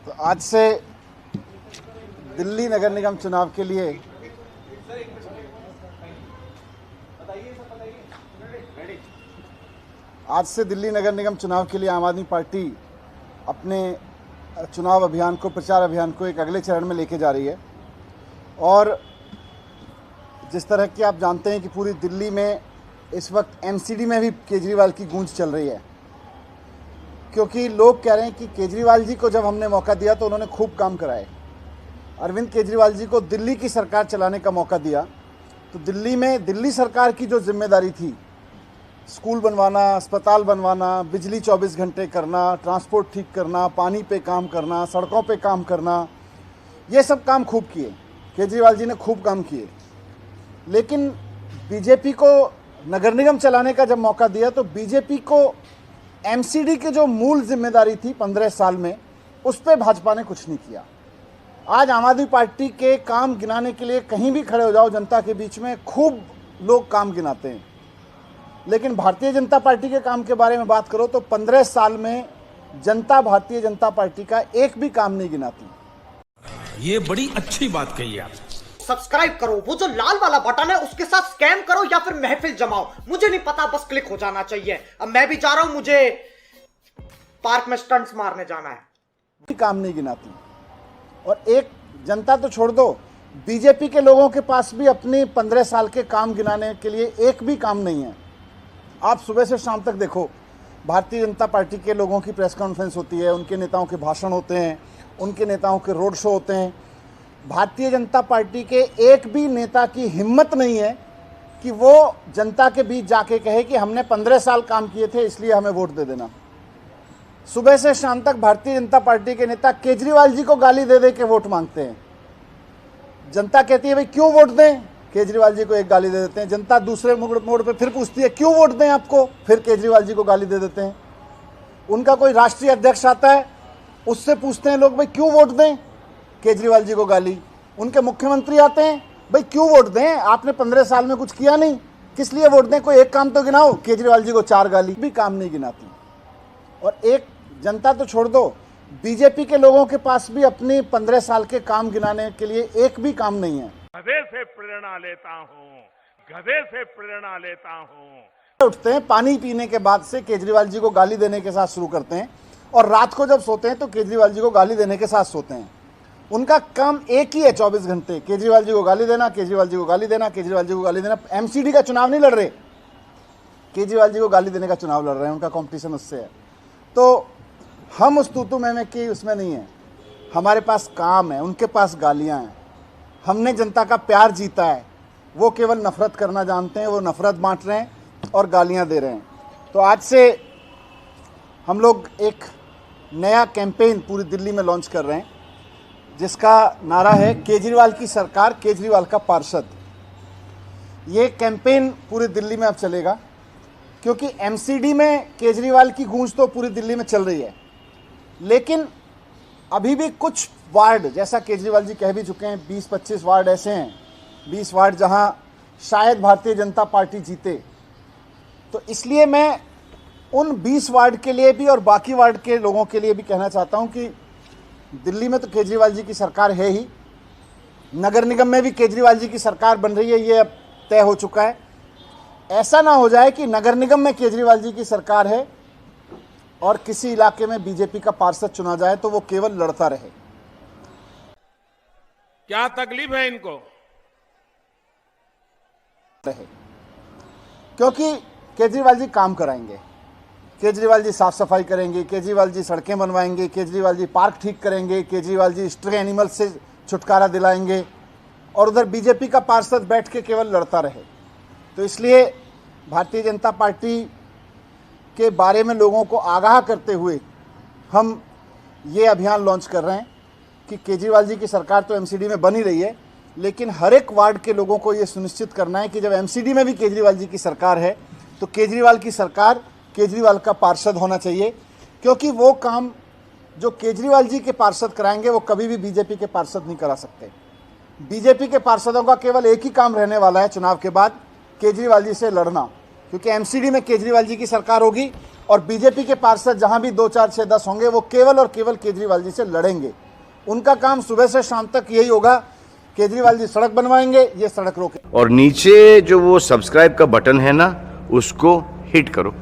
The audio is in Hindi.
तो आज से दिल्ली नगर निगम चुनाव के लिए आम आदमी पार्टी अपने चुनाव अभियान को, प्रचार अभियान को एक अगले चरण में लेके जा रही है। और जिस तरह की आप जानते हैं कि पूरी दिल्ली में इस वक्त एमसीडी में भी केजरीवाल की गूंज चल रही है, क्योंकि लोग कह रहे हैं कि केजरीवाल जी को जब हमने मौका दिया तो उन्होंने खूब काम कराए। अरविंद केजरीवाल जी को दिल्ली की सरकार चलाने का मौका दिया तो दिल्ली में दिल्ली सरकार की जो जिम्मेदारी थी, स्कूल बनवाना, अस्पताल बनवाना, बिजली 24 घंटे करना, ट्रांसपोर्ट ठीक करना, पानी पे काम करना, सड़कों पे काम करना, ये सब काम खूब किए। केजरीवाल जी ने खूब काम किए। लेकिन बीजेपी को नगर निगम चलाने का जब मौका दिया तो बीजेपी को एमसीडी की जो मूल जिम्मेदारी थी 15 साल में, उस पर भाजपा ने कुछ नहीं किया। आज आम आदमी पार्टी के काम गिनाने के लिए कहीं भी खड़े हो जाओ जनता के बीच में, खूब लोग काम गिनाते हैं। लेकिन भारतीय जनता पार्टी के काम के बारे में बात करो तो 15 साल में जनता भारतीय जनता पार्टी का एक भी काम नहीं गिनाती। ये बड़ी अच्छी बात कही आप। सब्सक्राइब करो, वो जो लाल वाला बटन है उसके साथ स्कैम करो या फिर महफिल जमाओ, मुझे नहीं पता, बस क्लिक हो जाना चाहिए। अब मैं भी जा रहा हूं, मुझे पार्क में स्टंट्स मारने जाना है। काम नहीं गिनाती। और एक जनता तो छोड़ दो, बीजेपी के लोगों के पास भी अपनी 15 साल के काम गिनाने के लिए एक भी काम नहीं है। आप सुबह से शाम तक देखो, भारतीय जनता पार्टी के लोगों की प्रेस कॉन्फ्रेंस होती है, उनके नेताओं के भाषण होते हैं, उनके नेताओं के रोड शो होते हैं। भारतीय जनता पार्टी के एक भी नेता की हिम्मत नहीं है कि वो जनता के बीच जाके कहे कि हमने 15 साल काम किए थे इसलिए हमें वोट दे देना। सुबह से शाम तक भारतीय जनता पार्टी के नेता केजरीवाल जी को गाली दे दे के वोट मांगते हैं। जनता कहती है भाई क्यों वोट दें, केजरीवाल जी को एक गाली दे देते हैं। जनता दूसरे मोड़ पे फिर पूछती है क्यों वोट दें आपको, फिर केजरीवाल जी को गाली दे देते हैं। उनका कोई राष्ट्रीय अध्यक्ष आता है, उससे पूछते हैं लोग भाई क्यों वोट दें, केजरीवाल जी को गाली। उनके मुख्यमंत्री आते हैं, भाई क्यों वोट दें, आपने 15 साल में कुछ किया नहीं, किस लिए वोट दें, कोई एक काम तो गिनाओ, केजरीवाल जी को 4 गाली। भी काम नहीं गिनाती। और एक जनता तो छोड़ दो, बीजेपी के लोगों के पास भी अपनी 15 साल के काम गिनाने के लिए एक भी काम नहीं है। गधे से प्रेरणा लेता हूँ, गधे से प्रेरणा लेता हूँ। उठते हैं, पानी पीने के बाद से केजरीवाल जी को गाली देने के साथ शुरू करते हैं, और रात को जब सोते हैं तो केजरीवाल जी को गाली देने के साथ सोते हैं। उनका काम एक ही है, 24 घंटे केजरीवाल जी को गाली देना, केजरीवाल जी को गाली देना, केजरीवाल जी को गाली देना। एमसीडी का चुनाव नहीं लड़ रहे, केजरीवाल जी को गाली देने का चुनाव लड़ रहे हैं, उनका कंपटीशन उससे है। तो हम उस तूतू में कि उसमें नहीं है, हमारे पास काम है, उनके पास गालियां हैं। हमने जनता का प्यार जीता है, वो केवल नफरत करना जानते हैं, वो नफरत बांट रहे हैं और गालियां दे रहे हैं। तो आज से हम लोग एक नया कैंपेन पूरी दिल्ली में लॉन्च कर रहे हैं, जिसका नारा है केजरीवाल की सरकार, केजरीवाल का पार्षद। ये कैंपेन पूरी दिल्ली में अब चलेगा, क्योंकि एमसीडी में केजरीवाल की गूंज तो पूरी दिल्ली में चल रही है, लेकिन अभी भी कुछ वार्ड, जैसा केजरीवाल जी कह भी चुके हैं, 20-25 वार्ड ऐसे हैं, 20 वार्ड जहां शायद भारतीय जनता पार्टी जीते। तो इसलिए मैं उन 20 वार्ड के लिए भी और बाकी वार्ड के लोगों के लिए भी कहना चाहता हूं कि दिल्ली में तो केजरीवाल जी की सरकार है ही, नगर निगम में भी केजरीवाल जी की सरकार बन रही है, ये अब तय हो चुका है। ऐसा ना हो जाए कि नगर निगम में केजरीवाल जी की सरकार है और किसी इलाके में बीजेपी का पार्षद चुना जाए तो वो केवल लड़ता रहे। क्या तकलीफ है इनको? क्योंकि केजरीवाल जी काम कराएंगे, केजरीवाल जी साफ सफाई करेंगे, केजरीवाल जी सड़कें बनवाएंगे, केजरीवाल जी पार्क ठीक करेंगे, केजरीवाल जी स्ट्रे एनिमल से छुटकारा दिलाएंगे, और उधर बीजेपी का पार्षद बैठ के केवल लड़ता रहे। तो इसलिए भारतीय जनता पार्टी के बारे में लोगों को आगाह करते हुए हम ये अभियान लॉन्च कर रहे हैं कि केजरीवाल जी की सरकार तो एमसीडी में बन ही रही है, लेकिन हर एक वार्ड के लोगों को ये सुनिश्चित करना है कि जब एमसीडी में भी केजरीवाल जी की सरकार है तो केजरीवाल की सरकार, केजरीवाल का पार्षद होना चाहिए। क्योंकि वो काम जो केजरीवाल जी के पार्षद कराएंगे वो कभी भी बीजेपी के पार्षद नहीं करा सकते। बीजेपी के पार्षदों का केवल एक ही काम रहने वाला है चुनाव के बाद, केजरीवाल जी से लड़ना, क्योंकि एमसीडी में केजरीवाल जी की सरकार होगी और बीजेपी के पार्षद जहां भी 2, 4, 6, 10 होंगे वो केवल और केवल केजरीवाल जी से लड़ेंगे। उनका काम सुबह से शाम तक यही होगा, केजरीवाल जी सड़क बनवाएंगे, ये सड़क रोके। और नीचे जो वो सब्सक्राइब का बटन है ना, उसको हिट करो।